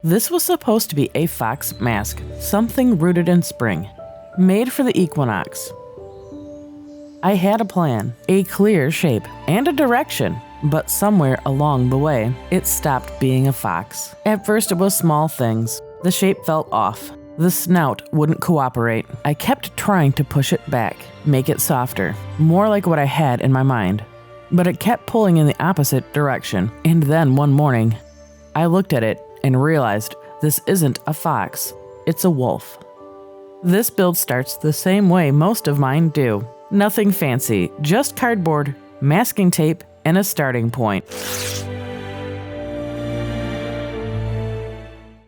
This was supposed to be a fox mask, something rooted in spring, made for the equinox. I had a plan, a clear shape, and a direction, but somewhere along the way, it stopped being a fox. At first it was small things. The shape felt off. The snout wouldn't cooperate. I kept trying to push it back, make it softer, more like what I had in my mind. But it kept pulling in the opposite direction, and then one morning, I looked at it and realized this isn't a fox, it's a wolf. This build starts the same way most of mine do. Nothing fancy, just cardboard, masking tape, and a starting point.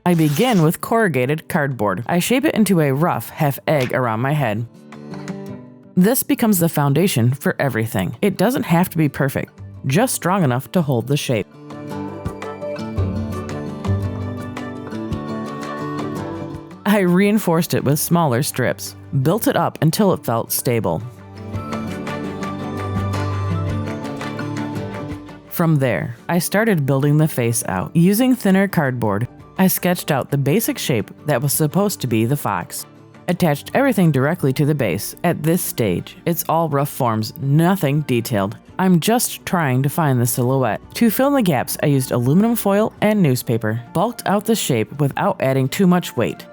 I begin with corrugated cardboard. I shape it into a rough half egg around my head. This becomes the foundation for everything. It doesn't have to be perfect, just strong enough to hold the shape. I reinforced it with smaller strips, built it up until it felt stable. From there, I started building the face out. Using thinner cardboard, I sketched out the basic shape that was supposed to be the fox. Attached everything directly to the base. At this stage, it's all rough forms, nothing detailed. I'm just trying to find the silhouette. To fill in the gaps, I used aluminum foil and newspaper, bulked out the shape without adding too much weight.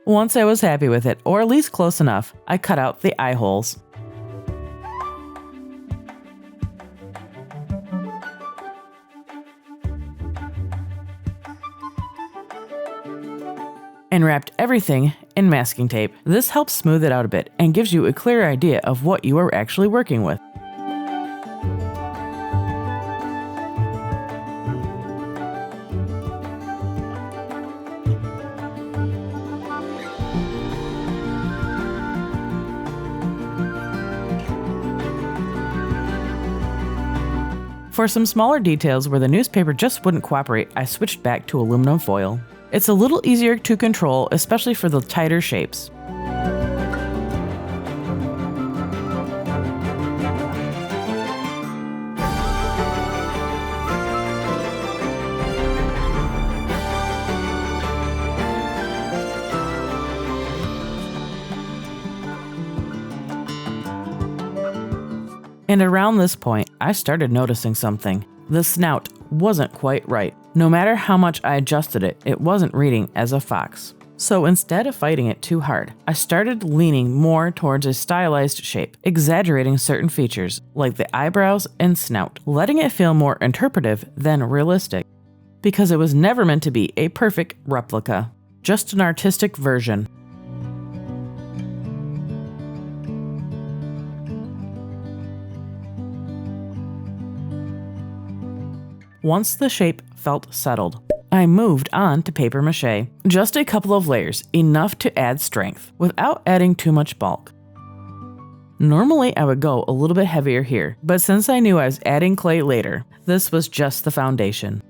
Once I was happy with it, or at least close enough, I cut out the eye holes. And wrapped everything in masking tape. This helps smooth it out a bit and gives you a clear idea of what you are actually working with. For some smaller details where the newspaper just wouldn't cooperate, I switched back to aluminum foil. It's a little easier to control, especially for the tighter shapes. And around this point, I started noticing something. The snout wasn't quite right. No matter how much I adjusted it, it wasn't reading as a fox. So instead of fighting it too hard, I started leaning more towards a stylized shape, exaggerating certain features, like the eyebrows and snout, letting it feel more interpretive than realistic. Because it was never meant to be a perfect replica, just an artistic version. Once the shape felt settled, I moved on to paper mache. Just a couple of layers, enough to add strength, without adding too much bulk. Normally I would go a little bit heavier here, but since I knew I was adding clay later, this was just the foundation.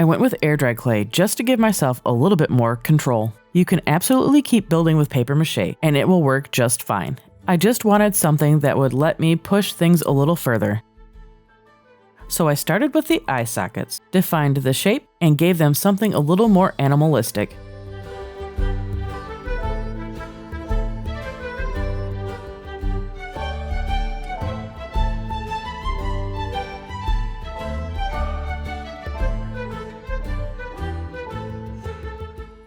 went with air dry clay just to give myself a little bit more control. You can absolutely keep building with paper mache and it will work just fine. I just wanted something that would let me push things a little further. So I started with the eye sockets, defined the shape, and gave them something a little more animalistic.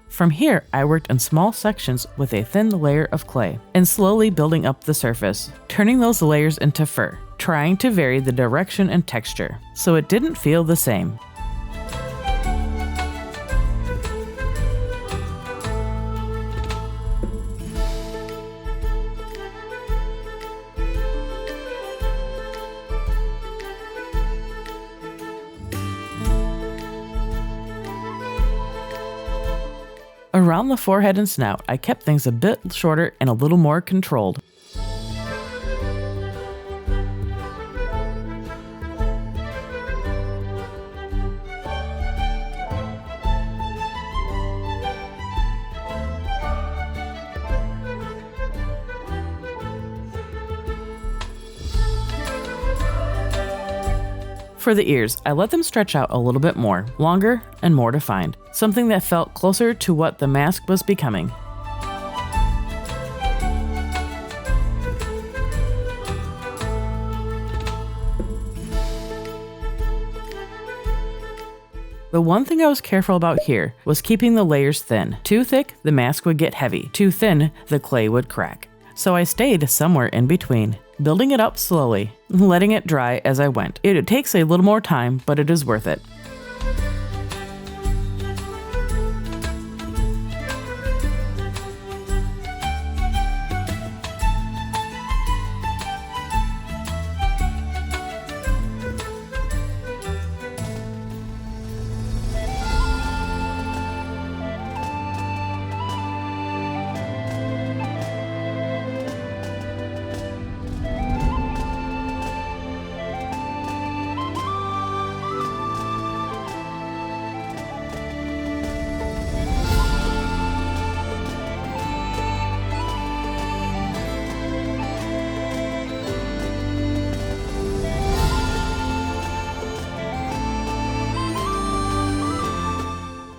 From here, I worked in small sections with a thin layer of clay and slowly building up the surface, turning those layers into fur, trying to vary the direction and texture so it didn't feel the same. Around the forehead and snout, I kept things a bit shorter and a little more controlled. For the ears, I let them stretch out a little bit more, longer and more defined, something that felt closer to what the mask was becoming. The one thing I was careful about here was keeping the layers thin. Too thick, the mask would get heavy. Too thin, the clay would crack. So I stayed somewhere in between, building it up slowly, letting it dry as I went. It takes a little more time, but it is worth it.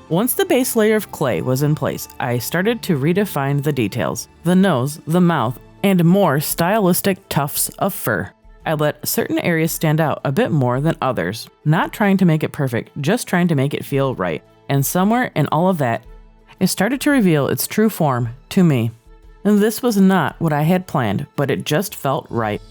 Once the base layer of clay was in place, I started to redefine the details, the nose, the mouth, and more stylistic tufts of fur. I let certain areas stand out a bit more than others, not trying to make it perfect, just trying to make it feel right. And somewhere in all of that, it started to reveal its true form to me. And this was not what I had planned, but it just felt right.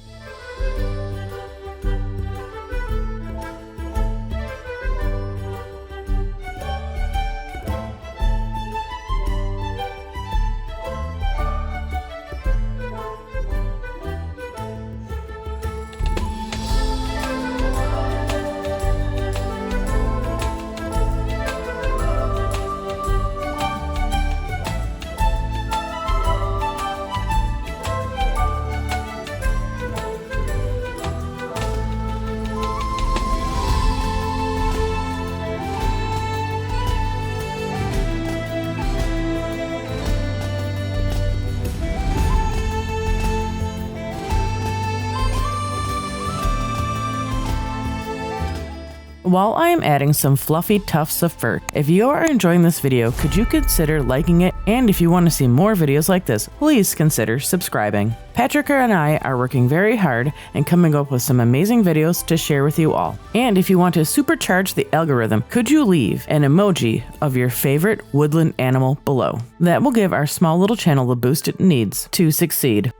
While I am adding some fluffy tufts of fur, if you are enjoying this video, could you consider liking it? And if you want to see more videos like this, please consider subscribing. Patrick and I are working very hard and coming up with some amazing videos to share with you all. And if you want to supercharge the algorithm, could you leave an emoji of your favorite woodland animal below? That will give our small little channel the boost it needs to succeed.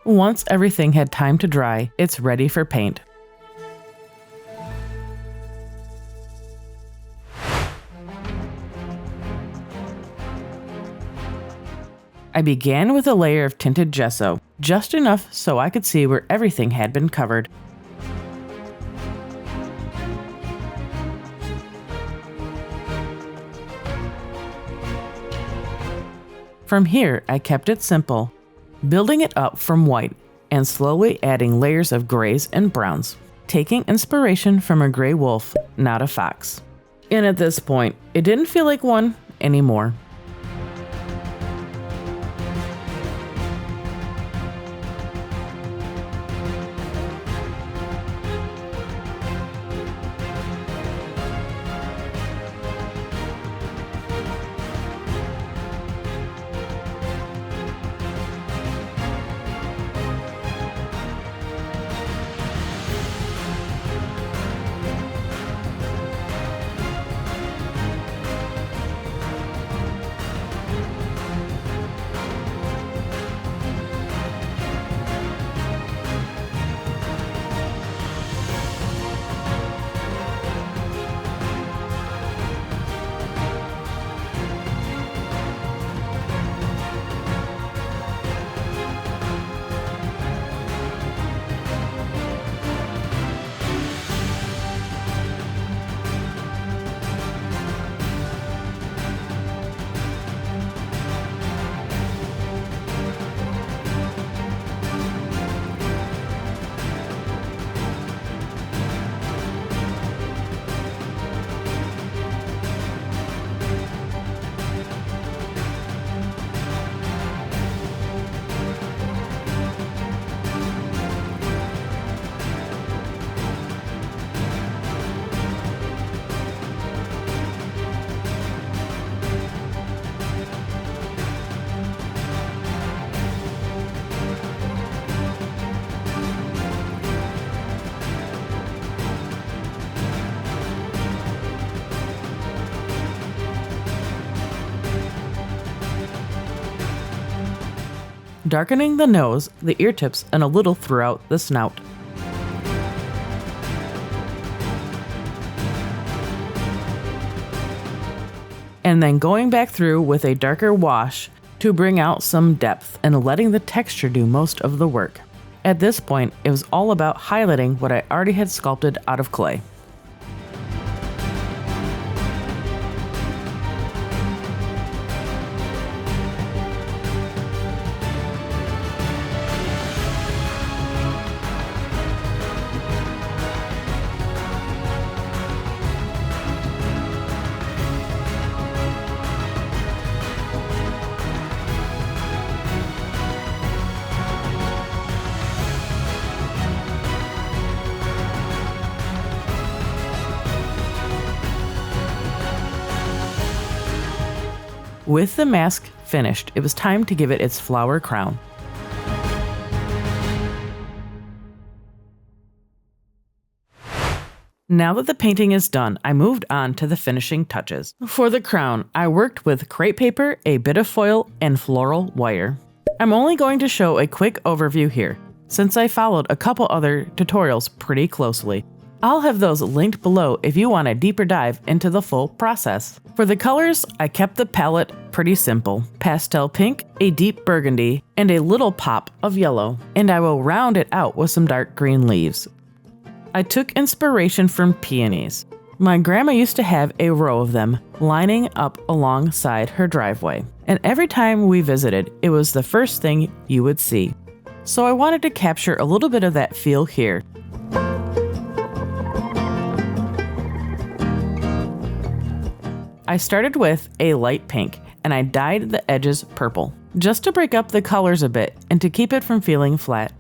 Once everything had time to dry, it's ready for paint. I began with a layer of tinted gesso, just enough so I could see where everything had been covered. From here, I kept it simple, building it up from white, and slowly adding layers of grays and browns, taking inspiration from a gray wolf, not a fox. And at this point, it didn't feel like one anymore. Darkening the nose, the ear tips, and a little throughout the snout. And then going back through with a darker wash to bring out some depth and letting the texture do most of the work. At this point, it was all about highlighting what I already had sculpted out of clay. With the mask finished, it was time to give it its flower crown. Now that the painting is done, I moved on to the finishing touches. For the crown, I worked with crepe paper, a bit of foil, and floral wire. I'm only going to show a quick overview here, since I followed a couple other tutorials pretty closely. I'll have those linked below if you want a deeper dive into the full process. For the colors, I kept the palette pretty simple. Pastel pink, a deep burgundy, and a little pop of yellow. And I will round it out with some dark green leaves. I took inspiration from peonies. My grandma used to have a row of them lining up alongside her driveway. And every time we visited, it was the first thing you would see. So I wanted to capture a little bit of that feel here. I started with a light pink, and I dyed the edges purple, just to break up the colors a bit and to keep it from feeling flat.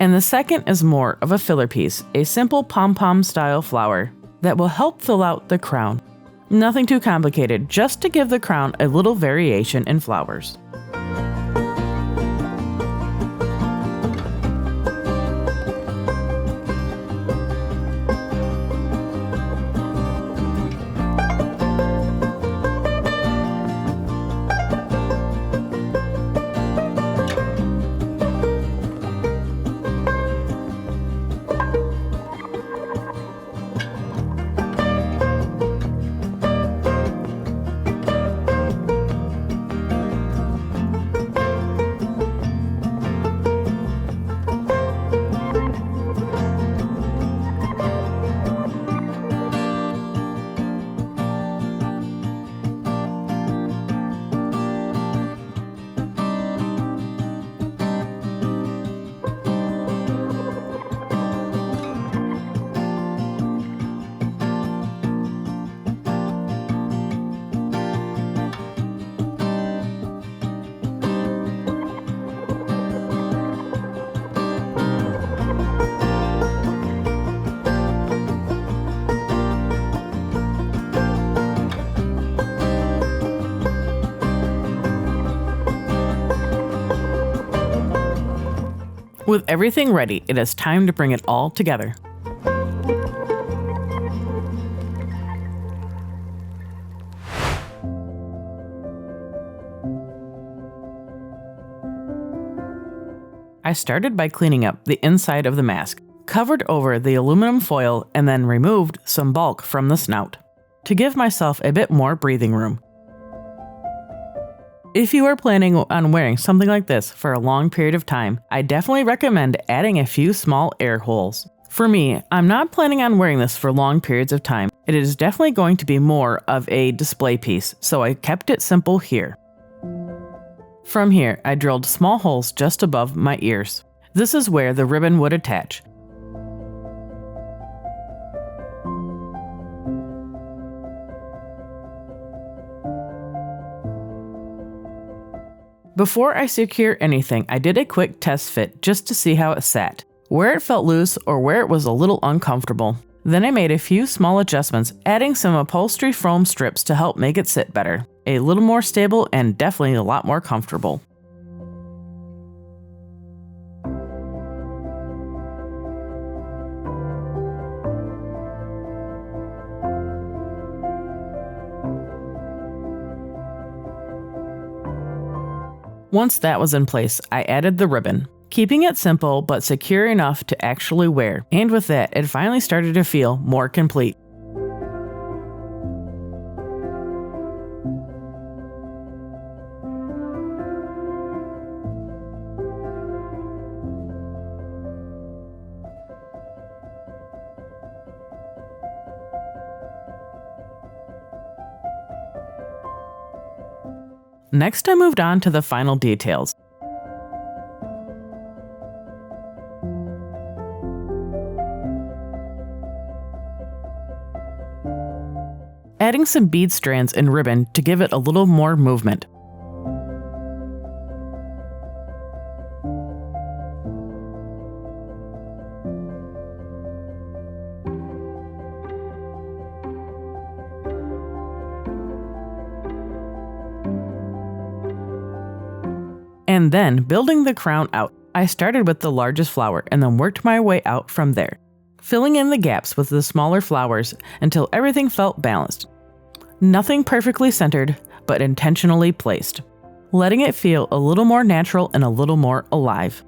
And the second is more of a filler piece, a simple pom-pom style flower that will help fill out the crown. Nothing too complicated, just to give the crown a little variation in flowers. With everything ready, it is time to bring it all together. I started by cleaning up the inside of the mask, covered over the aluminum foil, and then removed some bulk from the snout to give myself a bit more breathing room. If you are planning on wearing something like this for a long period of time, I definitely recommend adding a few small air holes. For me, I'm not planning on wearing this for long periods of time. It is definitely going to be more of a display piece, so I kept it simple here. From here, I drilled small holes just above my ears. This is where the ribbon would attach. Before I secure anything, I did a quick test fit just to see how it sat, where it felt loose or where it was a little uncomfortable. Then I made a few small adjustments, adding some upholstery foam strips to help make it sit better, a little more stable and definitely a lot more comfortable. Once that was in place, I added the ribbon, keeping it simple but secure enough to actually wear, and with that, it finally started to feel more complete. Next, I moved on to the final details. Adding some bead strands and ribbon to give it a little more movement. And then building the crown out. I started with the largest flower and then worked my way out from there, filling in the gaps with the smaller flowers until everything felt balanced. Nothing perfectly centered, but intentionally placed, letting it feel a little more natural and a little more alive.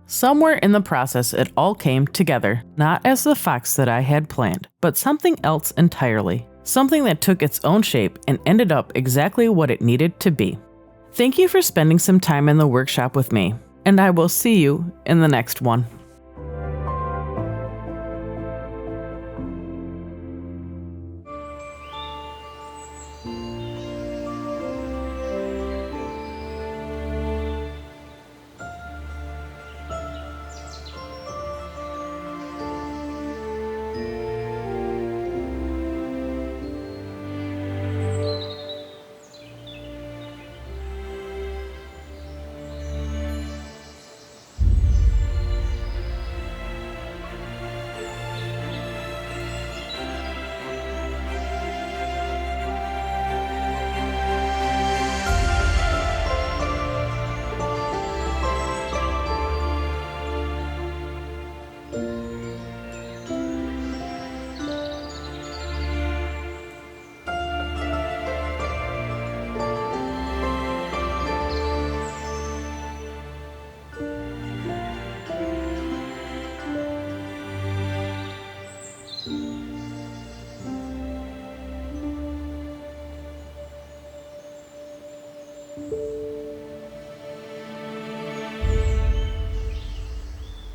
Somewhere in the process, it all came together, not as the fox that I had planned, but something else entirely. Something that took its own shape and ended up exactly what it needed to be. Thank you for spending some time in the workshop with me, and I will see you in the next one.